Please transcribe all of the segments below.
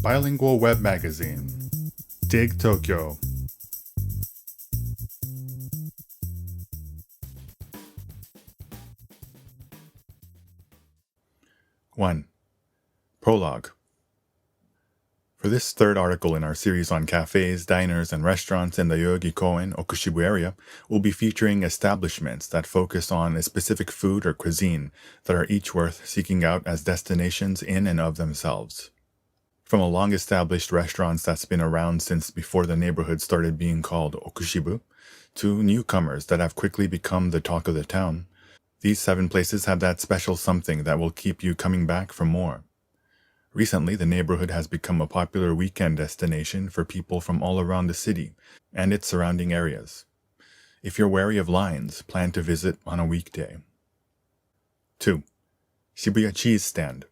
bilingual web magazine. Dig Tokyo. One. Prologue. For this third article in our series on cafes, diners, and restaurants in the Yoyogi-Koen, Oku-Shibu area, we'll be featuring establishments that focus on a specific food or cuisine that are each worth seeking out as destinations in and of themselves. From a long-established restaurants that's been around since before the neighborhood started being called Oku-Shibu, to newcomers that have quickly become the talk of the town, these 7 places have that special something that will keep you coming back for more. Recently, the neighborhood has become a popular weekend destination for people from all around the city and its surrounding areas. If you're wary of lines, plan to visit on a weekday. 2. Shibuya Cheese Stand.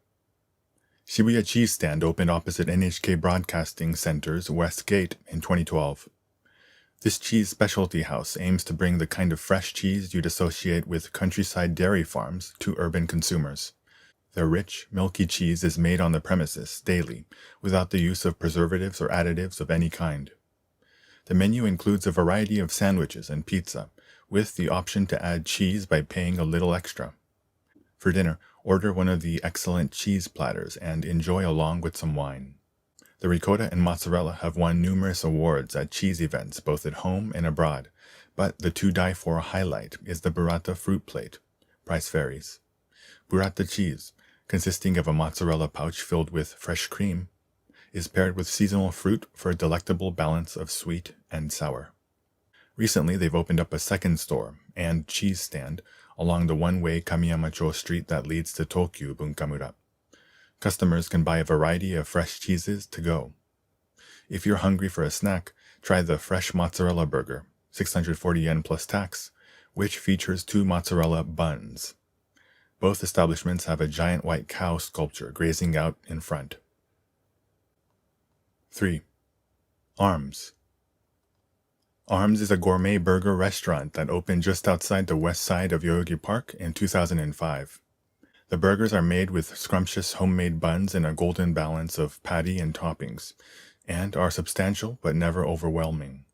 Shibuya Cheese Stand opened opposite NHK Broadcasting Center's West Gate in 2012. This cheese specialty house aims to bring the kind of fresh cheese you'd associate with countryside dairy farms to urban consumers. Their rich, milky cheese is made on the premises daily, without the use of preservatives or additives of any kind. The menu includes a variety of sandwiches and pizza, with the option to add cheese by paying a little extra. For dinner, order one of the excellent cheese platters and enjoy along with some wine. The ricotta and mozzarella have won numerous awards at cheese events both at home and abroad, but the to-die-for highlight is the burrata fruit plate. Price varies. Burrata cheese, consisting of a mozzarella pouch filled with fresh cream, is paired with seasonal fruit for a delectable balance of sweet and sour. Recently, they've opened up a second store and cheese stand along the one-way Kamiyama-cho street that leads to Tokyu Bunkamura. Customers can buy a variety of fresh cheeses to go. If you're hungry for a snack, try the fresh mozzarella burger, 640 yen plus tax, which features 2 mozzarella buns. Both establishments have a giant white cow sculpture grazing out in front. 3. Arms. Arms is a gourmet burger restaurant that opened just outside the west side of Yoyogi Park in 2005. The burgers are made with scrumptious homemade buns in a golden balance of patty and toppings, and are substantial but never overwhelming.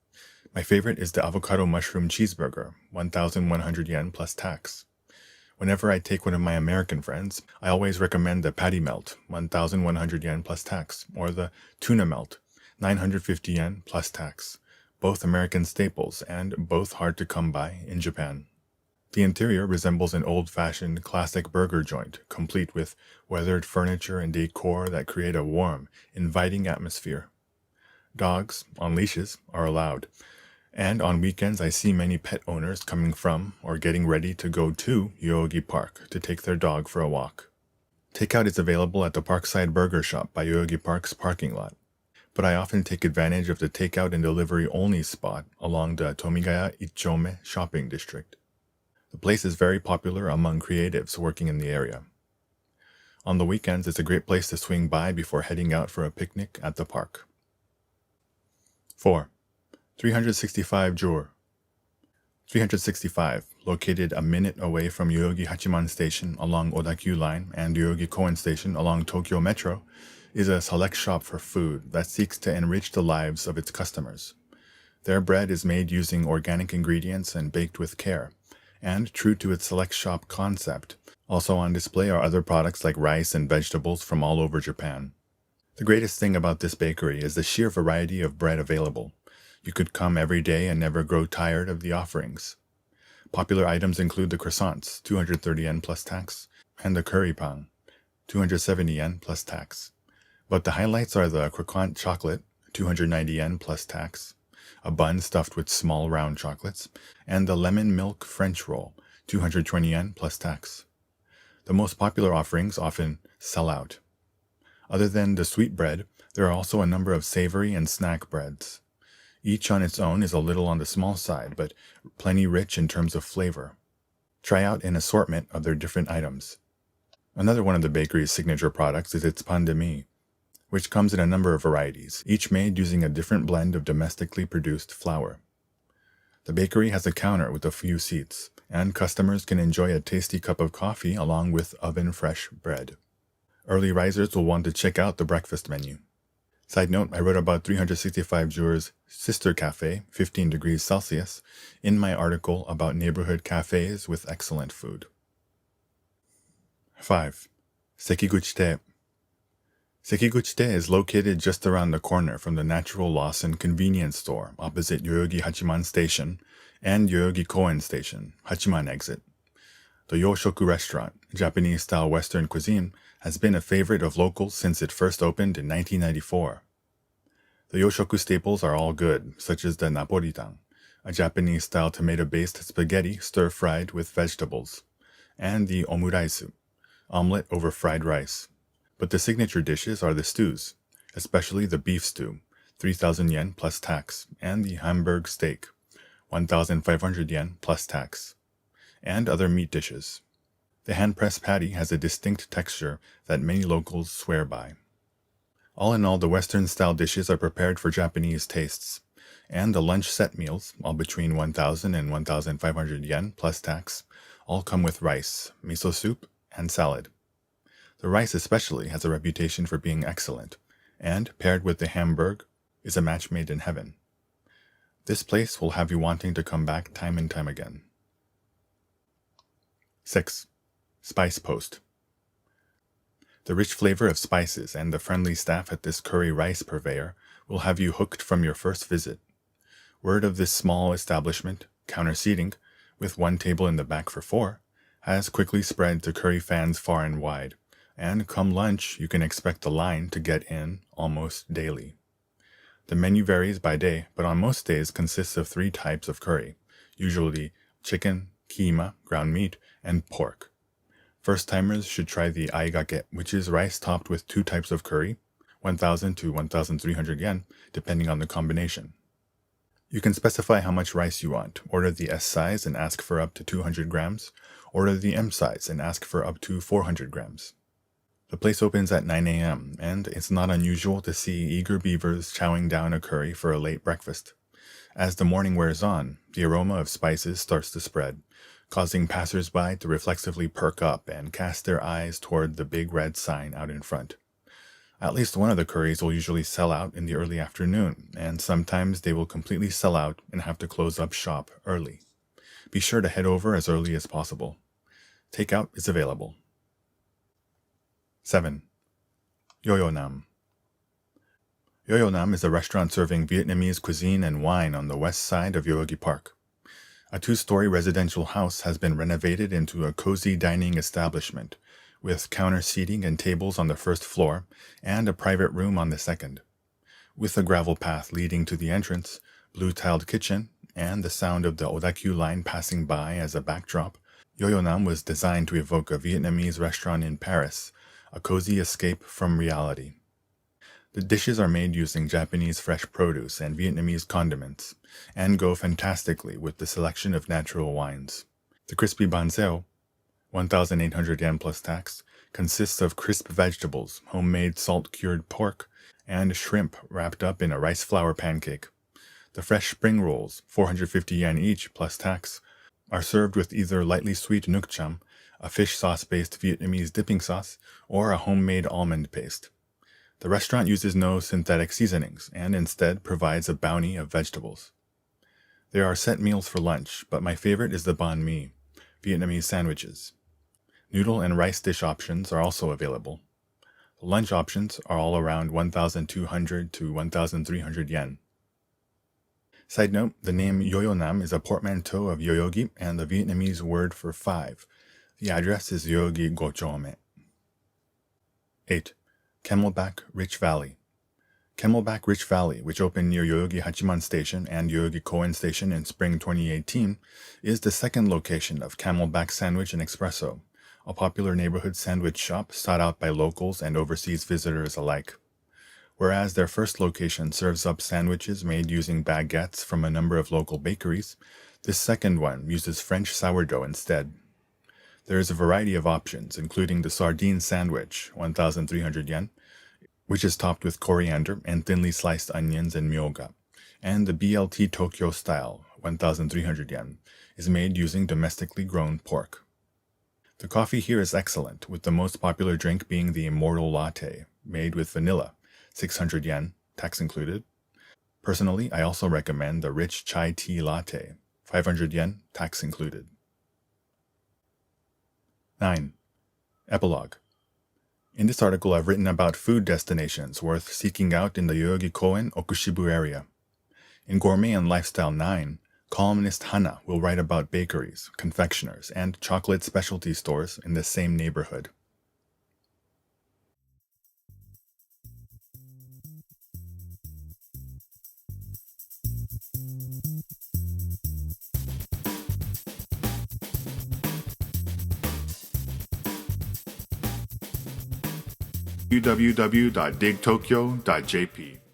My favorite is the avocado mushroom cheeseburger, 1,100 yen plus tax. Whenever I take one of my American friends, I always recommend the patty melt, 1,100 yen plus tax, or the tuna melt, 950 yen plus tax. Both American staples and both hard to come by in Japan. The interior resembles an old-fashioned classic burger joint, complete with weathered furniture and decor that create a warm, inviting atmosphere. Dogs, on leashes, are allowed. And on weekends I see many pet owners coming from or getting ready to go to Yoyogi Park to take their dog for a walk. Takeout is available at the Parkside Burger Shop by Yoyogi Park's parking lot, but I often take advantage of the takeout and delivery only spot along the Tomigaya Ichome shopping district. The place is very popular among creatives working in the area. On the weekends, it's a great place to swing by before heading out for a picnic at the park. 4. 365 Jur. 365, located a minute away from Yoyogi Hachiman Station along Odakyu Line and Yoyogi-Koen Station along Tokyo Metro, is a select shop for food that seeks to enrich the lives of its customers. Their bread is made using organic ingredients and baked with care, and true to its select shop concept. Also on display are other products like rice and vegetables from all over Japan. The greatest thing about this bakery is the sheer variety of bread available. You could come every day and never grow tired of the offerings. Popular items include the croissants, 230 yen plus tax, and the curry pang, 270 yen plus tax. But the highlights are the croquant chocolate, 290 yen plus tax, a bun stuffed with small round chocolates, and the lemon milk French roll, 220 yen plus tax. The most popular offerings often sell out. Other than the sweet bread, there are also a number of savory and snack breads. Each on its own is a little on the small side, but plenty rich in terms of flavor. Try out an assortment of their different items. Another one of the bakery's signature products is its pain de mie, which comes in a number of varieties, each made using a different blend of domestically produced flour. The bakery has a counter with a few seats, and customers can enjoy a tasty cup of coffee along with oven-fresh bread. Early risers will want to check out the breakfast menu. Side note, I wrote about 365 Jour's sister cafe, 15 degrees Celsius, in my article about neighborhood cafes with excellent food. 5. Sekiguchi-tei. Sekiguchi-tei is located just around the corner from the Natural Lawson convenience store opposite Yoyogi Hachiman Station and Yoyogi-Koen Station, Hachiman exit. The Yoshoku restaurant, Japanese-style Western cuisine, has been a favorite of locals since it first opened in 1994. The Yoshoku staples are all good, such as the Napolitan, a Japanese-style tomato-based spaghetti stir-fried with vegetables, and the omuraisu, omelet over fried rice. But the signature dishes are the stews, especially the beef stew, 3,000 yen plus tax, and the Hamburg steak, 1,500 yen plus tax, and other meat dishes. The hand-pressed patty has a distinct texture that many locals swear by. All in all, the Western-style dishes are prepared for Japanese tastes, and the lunch set meals, all between 1,000 and 1,500 yen plus tax, all come with rice, miso soup, and salad. The rice especially has a reputation for being excellent, and, paired with the Hamburg, is a match made in heaven. This place will have you wanting to come back time and time again. 6. Spice Post. The rich flavor of spices and the friendly staff at this curry rice purveyor will have you hooked from your first visit. Word of this small establishment, counter seating, with one table in the back for 4, has quickly spread to curry fans far and wide, and come lunch you can expect the line to get in almost daily. The menu varies by day, but on most days consists of 3 types of curry, usually chicken, keema, ground meat, and pork. First-timers should try the aigake, which is rice topped with 2 types of curry, 1,000 to 1,300 yen, depending on the combination. You can specify how much rice you want, order the S size and ask for up to 200 grams, order the M size and ask for up to 400 grams. The place opens at 9 a.m., and it's not unusual to see eager beavers chowing down a curry for a late breakfast. As the morning wears on, the aroma of spices starts to spread, causing passers-by to reflexively perk up and cast their eyes toward the big red sign out in front. At least one of the curries will usually sell out in the early afternoon, and sometimes they will completely sell out and have to close up shop early. Be sure to head over as early as possible. Takeout is available. 7. Yoyonam. Yoyonam is a restaurant serving Vietnamese cuisine and wine on the west side of Yoyogi Park. A 2-story residential house has been renovated into a cozy dining establishment, with counter seating and tables on the first floor and a private room on the second. With a gravel path leading to the entrance, blue-tiled kitchen, and the sound of the Odakyu line passing by as a backdrop, Yoyonam was designed to evoke a Vietnamese restaurant in Paris, a cozy escape from reality. The dishes are made using Japanese fresh produce and Vietnamese condiments, and go fantastically with the selection of natural wines. The crispy banzeo, 1,800 yen plus tax, consists of crisp vegetables, homemade salt-cured pork, and shrimp wrapped up in a rice flour pancake. The fresh spring rolls, 450 yen each plus tax, are served with either lightly sweet nuc cham, a fish sauce-based Vietnamese dipping sauce, or a homemade almond paste. The restaurant uses no synthetic seasonings and instead provides a bounty of vegetables. There are set meals for lunch, but my favorite is the banh mi, Vietnamese sandwiches. Noodle and rice dish options are also available. The lunch options are all around 1,200 to 1,300 yen. Side note, the name Yoyonam is a portmanteau of Yoyogi and the Vietnamese word for 5. The address is Yoyogi-Gourmet. 8. Camelback Rich Valley. Camelback Rich Valley, which opened near Yoyogi Hachiman Station and Yoyogi-Koen Station in spring 2018, is the second location of Camelback Sandwich and Espresso, a popular neighborhood sandwich shop sought out by locals and overseas visitors alike. Whereas their first location serves up sandwiches made using baguettes from a number of local bakeries, this second one uses French sourdough instead. There is a variety of options, including the sardine sandwich, 1,300 yen, which is topped with coriander and thinly sliced onions and myoga, and the BLT Tokyo style, 1,300 yen, is made using domestically grown pork. The coffee here is excellent, with the most popular drink being the Immortal Latte, made with vanilla, 600 yen, tax included. Personally, I also recommend the rich chai tea latte, 500 yen, tax included. 9. Epilogue. In this article, I've written about food destinations worth seeking out in the Yoyogi-Koen, Oku-Shibu area. In Gourmet and Lifestyle 9, columnist Hana will write about bakeries, confectioners, and chocolate specialty stores in the same neighborhood. www.digtokyo.jp